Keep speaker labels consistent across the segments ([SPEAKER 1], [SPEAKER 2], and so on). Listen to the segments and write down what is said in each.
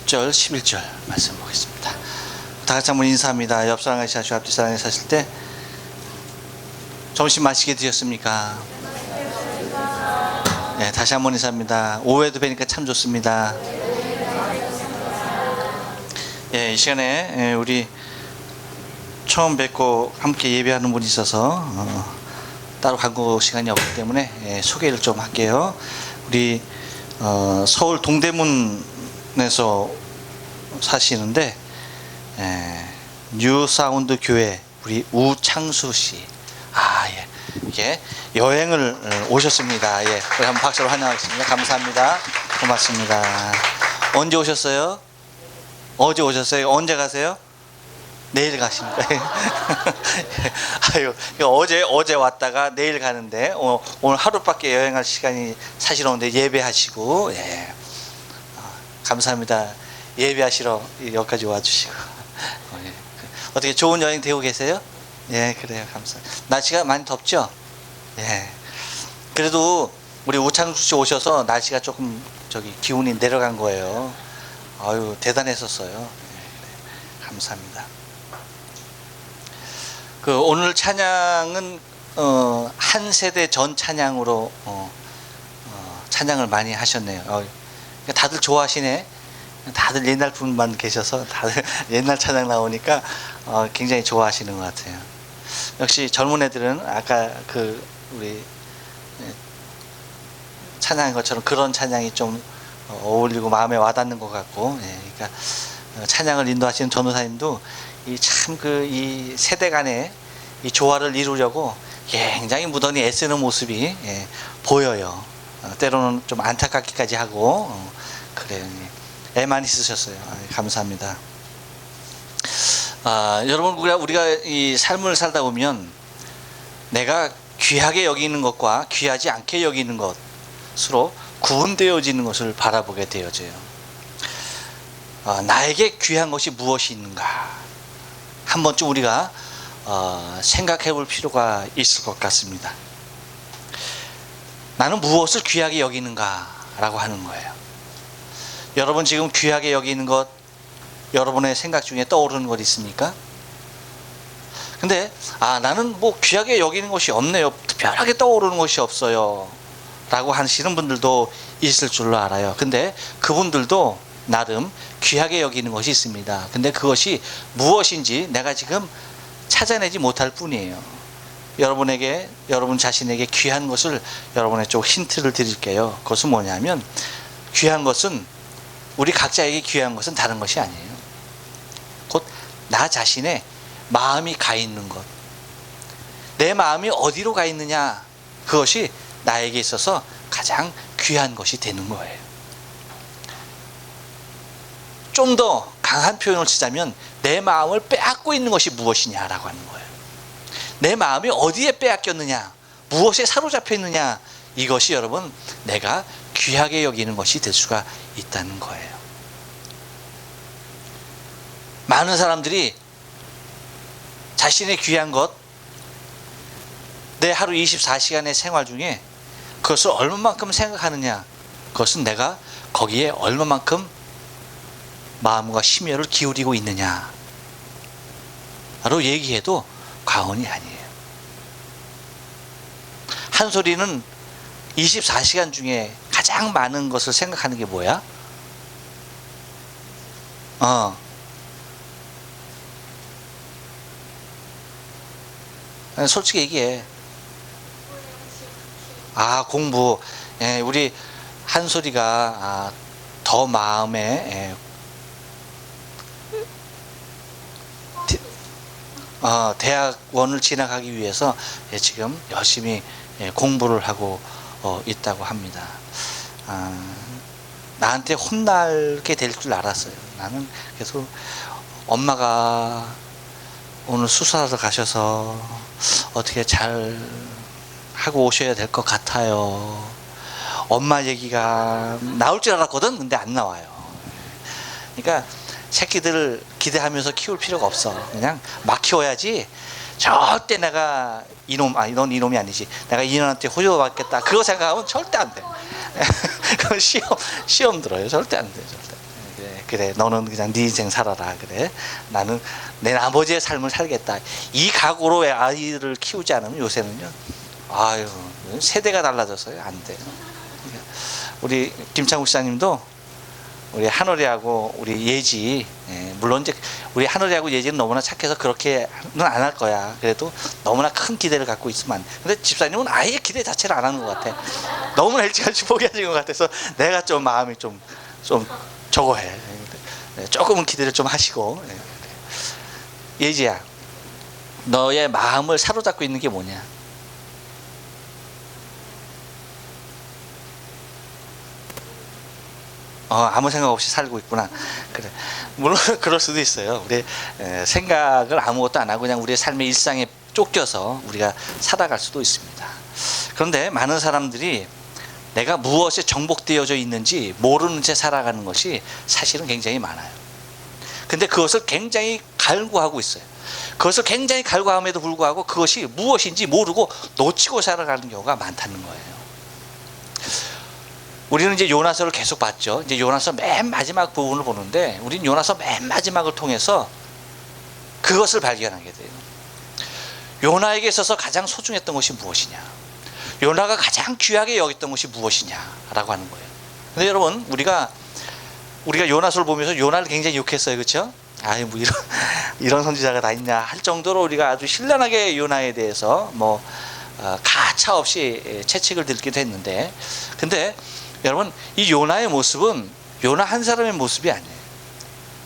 [SPEAKER 1] 10절 11절 말씀 보겠습니다. 다 같이 한번 인사합니다. 옆 사람과 주 앞뒤 사랑에 사실 때 점심 맛있게 드셨습니까? 네, 다시 한번 인사합니다. 오후에도 뵈니까 참 좋습니다. 이 시간에 우리 처음 뵙고 함께 예배하는 분이 있어서 따로 광고 시간이 없기 때문에 소개를 좀 할게요. 우리 서울 동대문에서 사시는데 뉴사운드 교회 우리 우창수 씨, 이게 여행을 오셨습니다. 우리 한번 박수로 환영하겠습니다. 감사합니다. 고맙습니다. 언제 오셨어요? 어제 오셨어요? 언제 가세요? 내일 가십니다. 어제 왔다가 내일 가는데 오늘 하루밖에 여행할 시간이 사실 없는데 예배하시고, 감사합니다. 예배하시러 여기까지 와주시고. 어떻게 좋은 여행 되고 계세요? 그래요. 감사합니다. 날씨가 많이 덥죠? 그래도 우리 우창수 씨 오셔서 날씨가 조금 기온이 내려간 거예요. 대단했었어요. 감사합니다. 오늘 찬양은 한 세대 전 찬양으로 찬양을 많이 하셨네요. 다들 좋아하시네. 다들 옛날 분만 계셔서 다들 옛날 찬양 나오니까 굉장히 좋아하시는 것 같아요. 역시 젊은 애들은 아까 우리 찬양인 것처럼 그런 찬양이 좀 어울리고 마음에 와닿는 것 같고, 그러니까 찬양을 인도하시는 전도사님도 이 세대 간의 이 조화를 이루려고 굉장히 무던히 애쓰는 모습이 보여요. 때로는 좀 안타깝기까지 하고 그래요. 애 많이 쓰셨어요. 감사합니다. 여러분, 우리가 이 삶을 살다 보면 내가 귀하게 여기는 것과 귀하지 않게 여기는 것으로 구분되어지는 것을 바라보게 되어져요. 나에게 귀한 것이 무엇이 있는가 한 번쯤 우리가 생각해 볼 필요가 있을 것 같습니다. 나는 무엇을 귀하게 여기는가 라고 하는 거예요. 여러분 지금 귀하게 여기는 것, 여러분의 생각 중에 떠오르는 것 있습니까? 근데 나는 귀하게 여기는 것이 없네요, 특별하게 떠오르는 것이 없어요 라고 하시는 분들도 있을 줄로 알아요. 근데 그분들도 나름 귀하게 여기는 것이 있습니다. 근데 그것이 무엇인지 내가 지금 찾아내지 못할 뿐이에요. 여러분 자신에게 귀한 것을 여러분의 쪽 힌트를 드릴게요. 그것은 뭐냐면, 귀한 것은, 우리 각자에게 귀한 것은 다른 것이 아니에요. 곧 나 자신의 마음이 가 있는 것, 내 마음이 어디로 가 있느냐, 그것이 나에게 있어서 가장 귀한 것이 되는 거예요. 좀 더 강한 표현을 쓰자면 내 마음을 빼앗고 있는 것이 무엇이냐라고 하는 거예요. 내 마음이 어디에 빼앗겼느냐, 무엇에 사로잡혀 있느냐, 이것이 여러분 내가 귀하게 여기는 것이 될 수가 있다는 거예요. 많은 사람들이 자신의 귀한 것, 내 하루 24시간의 생활 중에 그것을 얼마만큼 생각하느냐, 그것은 내가 거기에 얼마만큼 마음과 심혈을 기울이고 있느냐 라고 얘기해도 과언이 아니에요. 한솔이는 24시간 중에 가장 많은 것을 생각하는 게 뭐야? 솔직히 얘기해. 공부. 우리 한솔이가 더 마음에 대학원을 진학하기 위해서 지금 열심히 공부를 하고 있다고 합니다. 나한테 혼나게 될 줄 알았어요. 나는 계속 엄마가 오늘 수술하러 가셔서 어떻게 잘 하고 오셔야 될 것 같아요. 엄마 얘기가 나올 줄 알았거든. 근데 안 나와요. 그러니까 새끼들을 기대하면서 키울 필요가 없어. 그냥 막 키워야지. 절대 내가 넌 이놈이 아니지, 내가 이년한테 호조받겠다, 그거 생각하면 절대 안 돼. 그건 시험 들어요. 절대 안 돼. 절대. 그래 너는 그냥 네 인생 살아라. 그래 나는 내 아버지의 삶을 살겠다. 이 각오로 아이를 키우지 않으면 요새는요, 아유 세대가 달라져서요 안 돼요. 우리 김창국 시장님도 우리 한월이하고 우리 예지, 물론 이제 우리 한월이하고 예지는 너무나 착해서 그렇게는 안 할 거야. 그래도 너무나 큰 기대를 갖고 있으면 안 돼. 근데 집사님은 아예 기대 자체를 안 하는 것 같아. 너무나 일찌감치 포기하신 것 같아서 내가 좀 마음이 좀 저거 해. 조금은 기대를 좀 하시고. 예지야, 너의 마음을 사로잡고 있는 게 뭐냐? 아무 생각 없이 살고 있구나. 그래. 물론 그럴 수도 있어요. 우리 생각을 아무것도 안 하고 그냥 우리의 삶의 일상에 쫓겨서 우리가 살아갈 수도 있습니다. 그런데 많은 사람들이 내가 무엇에 정복되어져 있는지 모르는 채 살아가는 것이 사실은 굉장히 많아요. 근데 그것을 굉장히 갈구하고 있어요. 그것을 굉장히 갈구함에도 불구하고 그것이 무엇인지 모르고 놓치고 살아가는 경우가 많다는 거예요. 우리는 이제 요나서를 계속 봤죠. 이제 요나서 맨 마지막 부분을 보는데 우리는 요나서 맨 마지막을 통해서 그것을 발견하게 돼요. 요나에게 있어서 가장 소중했던 것이 무엇이냐, 요나가 가장 귀하게 여겼던 것이 무엇이냐라고 하는 거예요. 근데 여러분 우리가 요나서를 보면서 요나를 굉장히 욕했어요. 그렇죠? 아유 뭐 이런 선지자가 다 있냐 할 정도로 우리가 아주 신랄하게 요나에 대해서 가차 없이 채찍을 들기도 했는데, 근데 여러분 이 요나의 모습은 요나 한 사람의 모습이 아니에요.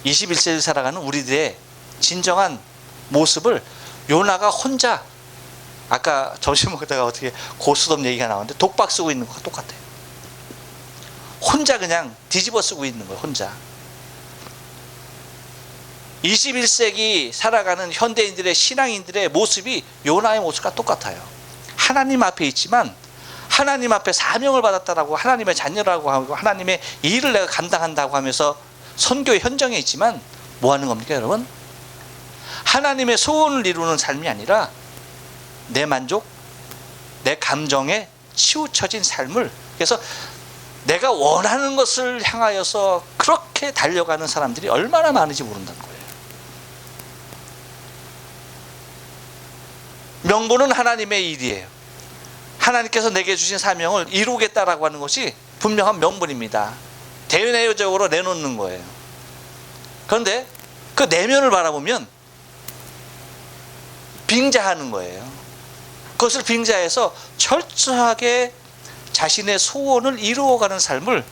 [SPEAKER 1] 21세기를 살아가는 우리들의 진정한 모습을 요나가 혼자, 아까 점심 먹다가 어떻게 고스톱 얘기가 나오는데 독박 쓰고 있는 것과 똑같아요. 혼자 그냥 뒤집어 쓰고 있는 거예요. 혼자. 21세기 살아가는 현대인들의 신앙인들의 모습이 요나의 모습과 똑같아요. 하나님 앞에 있지만 하나님 앞에 사명을 받았다라고 하나님의 자녀라고 하고 하나님의 일을 내가 감당한다고 하면서 선교의 현장에 있지만 뭐 하는 겁니까 여러분? 하나님의 소원을 이루는 삶이 아니라 내 만족, 내 감정에 치우쳐진 삶을, 그래서 내가 원하는 것을 향하여서 그렇게 달려가는 사람들이 얼마나 많은지 모른다는 거예요. 명분은 하나님의 일이에요. 하나님께서 내게 주신 사명을 이루겠다라고 하는 것이 분명한 명분입니다. 대내적으로 내놓는 거예요. 그런데 그 내면을 바라보면 빙자하는 거예요. 그것을 빙자해서 철저하게 자신의 소원을 이루어가는 삶을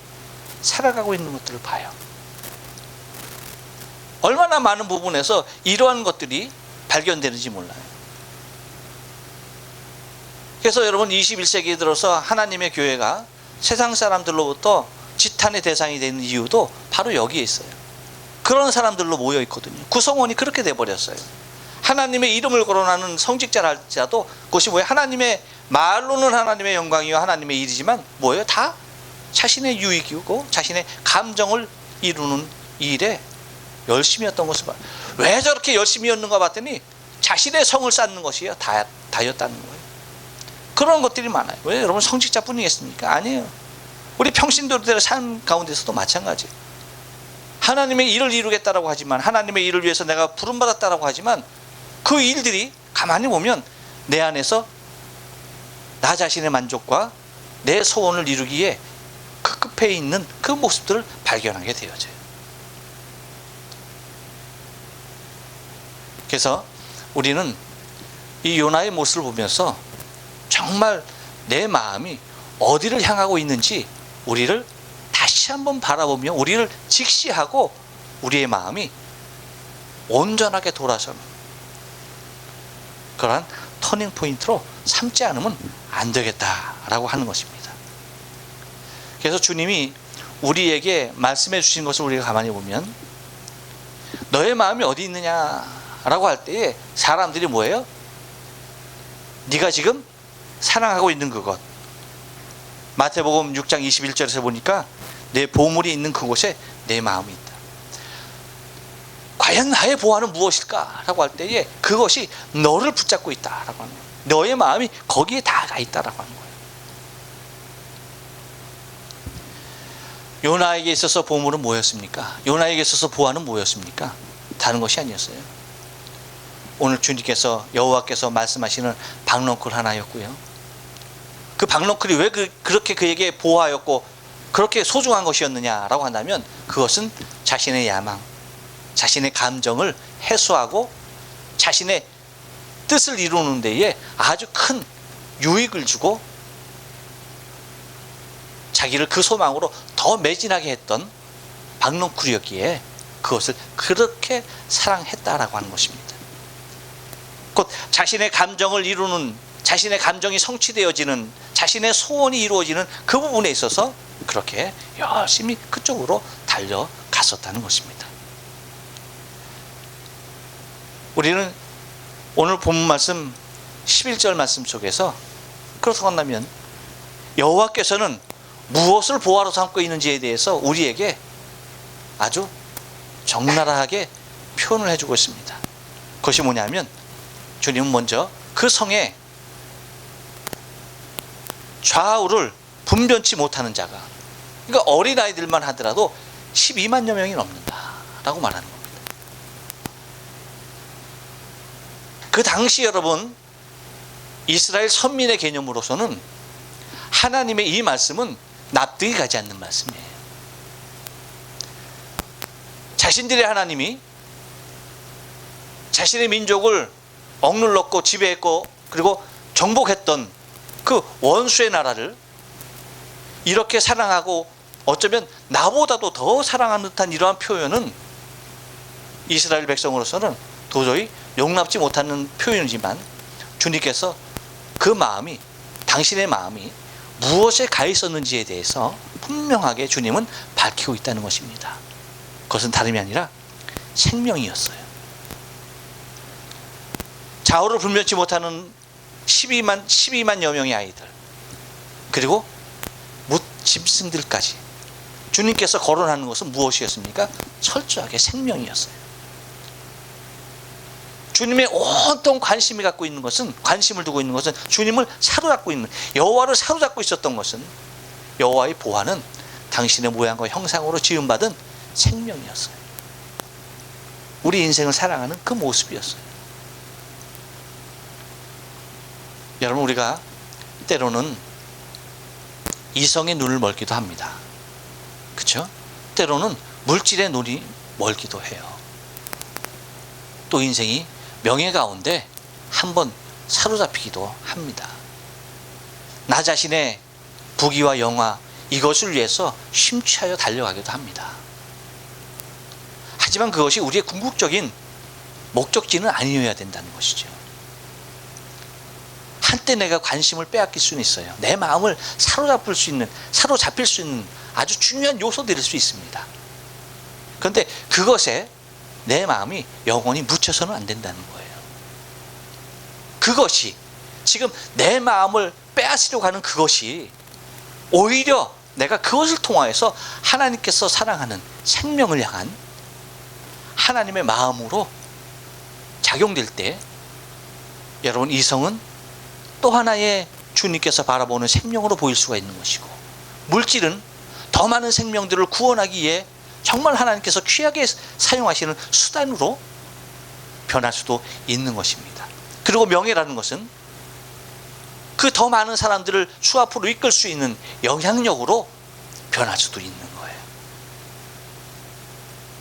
[SPEAKER 1] 살아가고 있는 것들을 봐요. 얼마나 많은 부분에서 이러한 것들이 발견되는지 몰라요. 그래서 여러분 21세기에 들어서 하나님의 교회가 세상 사람들로부터 지탄의 대상이 되는 이유도 바로 여기에 있어요. 그런 사람들로 모여 있거든요. 구성원이 그렇게 돼버렸어요. 하나님의 이름을 거론하는 성직자랄지라도 그것이 뭐예요? 하나님의 말로는 하나님의 영광이요 하나님의 일이지만 뭐예요? 다 자신의 유익이고 자신의 감정을 이루는 일에 열심이었던 것을 봐요. 왜 저렇게 열심이었는가 봤더니 자신의 성을 쌓는 것이 다였다는 거예요. 그런 것들이 많아요. 왜 여러분 성직자뿐이겠습니까? 아니에요. 우리 평신도들의 삶 가운데서도 마찬가지예요. 하나님의 일을 이루겠다라고 하지만, 하나님의 일을 위해서 내가 부름받았다라고 하지만 그 일들이 가만히 보면 내 안에서 나 자신의 만족과 내 소원을 이루기에 그 끝에 있는 그 모습들을 발견하게 되어져요. 그래서 우리는 이 요나의 모습을 보면서 정말 내 마음이 어디를 향하고 있는지 우리를 다시 한번 바라보며 우리를 직시하고 우리의 마음이 온전하게 돌아서는 그러한 터닝 포인트로 삼지 않으면 안 되겠다라고 하는 것입니다. 그래서 주님이 우리에게 말씀해 주신 것을 우리가 가만히 보면 너의 마음이 어디 있느냐라고 할 때에 사람들이 뭐예요? 네가 지금 사랑하고 있는 그것. 마태복음 6장 21절에서 보니까 내 보물이 있는 그곳에 내 마음이 있다. 과연 나의 보화는 무엇일까? 라고 할 때에 그것이 너를 붙잡고 있다라고 하는 거예요. 너의 마음이 거기에 다가 있다라고 하는 거예요. 요나에게 있어서 보물은 뭐였습니까? 요나에게 있어서 보화는 뭐였습니까? 다른 것이 아니었어요. 오늘 주님께서, 여호와께서 말씀하시는 박넝쿨 하나였고요. 그 박넝쿨이 왜 그렇게 그에게 보화였고 그렇게 소중한 것이었느냐라고 한다면, 그것은 자신의 야망, 자신의 감정을 해소하고 자신의 뜻을 이루는 데에 아주 큰 유익을 주고 자기를 그 소망으로 더 매진하게 했던 박넝쿨이었기에 그것을 그렇게 사랑했다라고 하는 것입니다. 곧 자신의 감정을 이루는, 자신의 감정이 성취되어지는, 자신의 소원이 이루어지는 그 부분에 있어서 그렇게 열심히 그쪽으로 달려갔었다는 것입니다. 우리는 오늘 본문 말씀 11절 말씀 속에서 그렇다고 한다면 여호와께서는 무엇을 보화로 삼고 있는지에 대해서 우리에게 아주 적나라하게 표현을 해주고 있습니다. 그것이 뭐냐면, 주님은 먼저 그 성에 좌우를 분변치 못하는 자가, 그러니까 어린아이들만 하더라도 12만여 명이 넘는다라고 말하는 겁니다. 그 당시 여러분, 이스라엘 선민의 개념으로서는 하나님의 이 말씀은 납득이 가지 않는 말씀이에요. 자신들의 하나님이 자신의 민족을 억눌렀고 지배했고 그리고 정복했던 그 원수의 나라를 이렇게 사랑하고 어쩌면 나보다도 더 사랑하는 듯한 이러한 표현은 이스라엘 백성으로서는 도저히 용납지 못하는 표현이지만, 주님께서 그 마음이, 당신의 마음이 무엇에 가 있었는지에 대해서 분명하게 주님은 밝히고 있다는 것입니다. 그것은 다름이 아니라 생명이었어요. 좌우를 분별치 못하는 12만여 명의 아이들, 그리고 짐승들까지 주님께서 거론하는 것은 무엇이었습니까? 철저하게 생명이었어요. 주님의 온통 관심을 두고 있는 것은 주님을 사로잡고 있는, 여호와를 사로잡고 있었던 것은, 여호와의 보화는 당신의 모양과 형상으로 지음받은 생명이었어요. 우리 인생을 사랑하는 그 모습이었어요. 여러분, 우리가 때로는 이성의 눈을 멀기도 합니다. 그렇죠? 때로는 물질의 눈이 멀기도 해요. 또 인생이 명예 가운데 한번 사로잡히기도 합니다. 나 자신의 부귀와 영화, 이것을 위해서 심취하여 달려가기도 합니다. 하지만 그것이 우리의 궁극적인 목적지는 아니어야 된다는 것이죠. 한때 내가 관심을 빼앗길 수는 있어요. 내 마음을 사로잡힐 수 있는 아주 중요한 요소들일 수 있습니다. 그런데 그것에 내 마음이 영원히 묻혀서는 안 된다는 거예요. 그것이, 지금 내 마음을 빼앗으려고 하는 그것이 오히려 내가 그것을 통하여서 하나님께서 사랑하는 생명을 향한 하나님의 마음으로 작용될 때, 여러분, 이성은 또 하나의 주님께서 바라보는 생명으로 보일 수가 있는 것이고, 물질은 더 많은 생명들을 구원하기 위해 정말 하나님께서 귀하게 사용하시는 수단으로 변할 수도 있는 것입니다. 그리고 명예라는 것은 그 더 많은 사람들을 주 앞으로 이끌 수 있는 영향력으로 변할 수도 있는 거예요.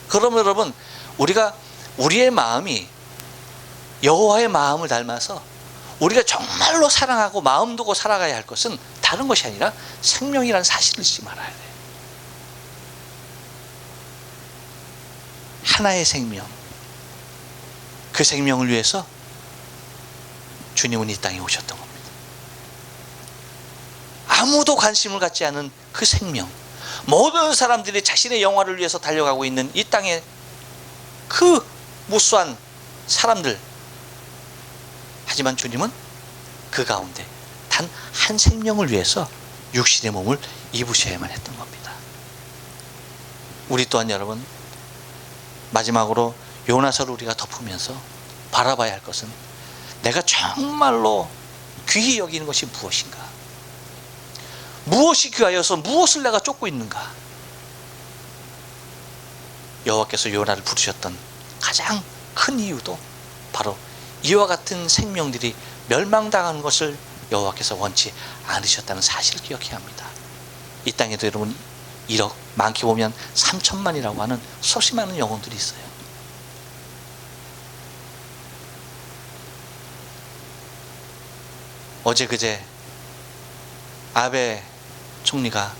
[SPEAKER 1] 그러면 여러분, 우리가 우리의 마음이 여호와의 마음을 닮아서 우리가 정말로 사랑하고 마음 두고 살아가야 할 것은 다른 것이 아니라 생명이라는 사실을 잊지 말아야 돼요. 하나의 생명, 그 생명을 위해서 주님은 이 땅에 오셨던 겁니다. 아무도 관심을 갖지 않은 그 생명, 모든 사람들이 자신의 영화를 위해서 달려가고 있는 이 땅의 그 무수한 사람들, 하지만 주님은 그 가운데 단 한 생명을 위해서 육신의 몸을 입으셔야만 했던 겁니다. 우리 또한 여러분, 마지막으로 요나서를 우리가 덮으면서 바라봐야 할 것은, 내가 정말로 귀히 여기는 것이 무엇인가? 무엇이 귀하여서 무엇을 내가 쫓고 있는가? 여호와께서 요나를 부르셨던 가장 큰 이유도 바로 이와 같은 생명들이 멸망당하는 것을 여호와께서 원치 않으셨다는 사실을 기억해야 합니다. 이 땅에도 여러분 1억, 많게 보면 3천만이라고 하는 수없이 많은 영혼들이 있어요. 어제 그제 아베 총리가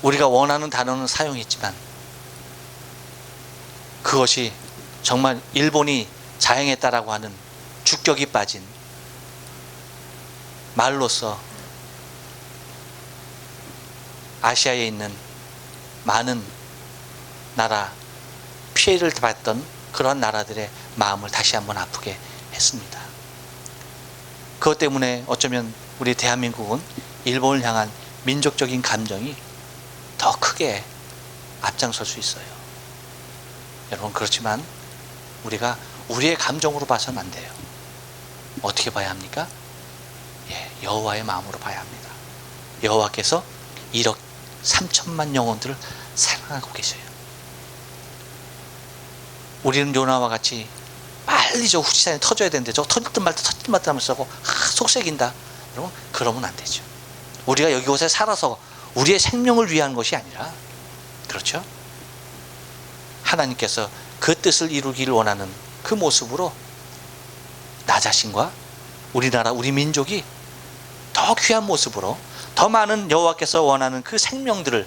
[SPEAKER 1] 우리가 원하는 단어는 사용했지만 그것이 정말 일본이 자행했다라고 하는 주격이 빠진 말로서 아시아에 있는 많은 나라, 피해를 받던 그런 나라들의 마음을 다시 한번 아프게 했습니다. 그것 때문에 어쩌면 우리 대한민국은 일본을 향한 민족적인 감정이 더 크게 앞장설 수 있어요. 여러분, 그렇지만 우리가 우리의 감정으로 봐서는 안 돼요. 어떻게 봐야 합니까? 여호와의 마음으로 봐야 합니다. 여호와께서 1억 3천만 영혼들을 사랑하고 계셔요. 우리는 요나와 같이 빨리 저 후지산이 터져야 되는데 저 터질 듯 말 듯 하면서 속색인다. 여러분, 그러면 안 되죠. 우리가 여기 곳에 살아서 우리의 생명을 위한 것이 아니라, 그렇죠? 하나님께서 그 뜻을 이루기를 원하는 그 모습으로 나 자신과 우리나라, 우리 민족이 더 귀한 모습으로 더 많은 여호와께서 원하는 그 생명들을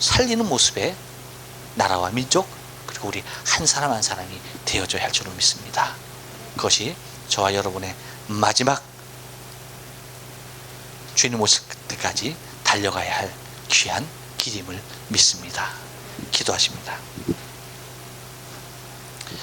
[SPEAKER 1] 살리는 모습의 나라와 민족, 그리고 우리 한 사람 한 사람이 되어줘야 할 줄로 믿습니다. 그것이 저와 여러분의 마지막 주님 오실 때까지 달려가야 할 귀한 길임을 믿습니다. 기도하십니다.